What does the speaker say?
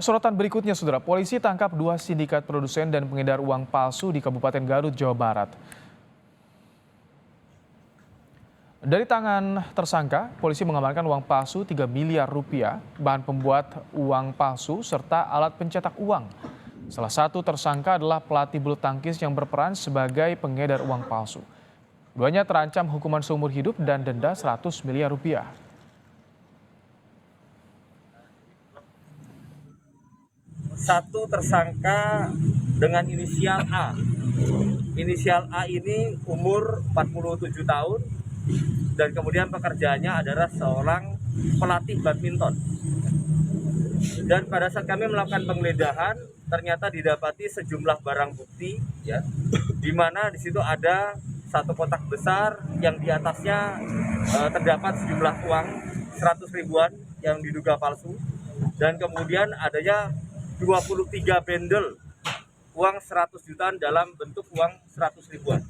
Sorotan berikutnya, Saudara, polisi tangkap dua sindikat produsen dan pengedar uang palsu di Kabupaten Garut, Jawa Barat. Dari tangan tersangka, polisi mengamankan uang palsu 3 miliar rupiah, bahan pembuat uang palsu, serta alat pencetak uang. Salah satu tersangka adalah pelatih bulu tangkis yang berperan sebagai pengedar uang palsu. Keduanya terancam hukuman seumur hidup dan denda 100 miliar rupiah. Satu tersangka dengan inisial A. Inisial A ini umur 47 tahun dan kemudian pekerjaannya adalah seorang pelatih badminton. Dan pada saat kami melakukan penggeledahan, ternyata didapati sejumlah barang bukti, ya, di mana di situ ada satu kotak besar yang di atasnya terdapat sejumlah uang 100 ribuan yang diduga palsu, dan kemudian adanya 23 bendel uang 100 jutaan dalam bentuk uang 100 ribuan.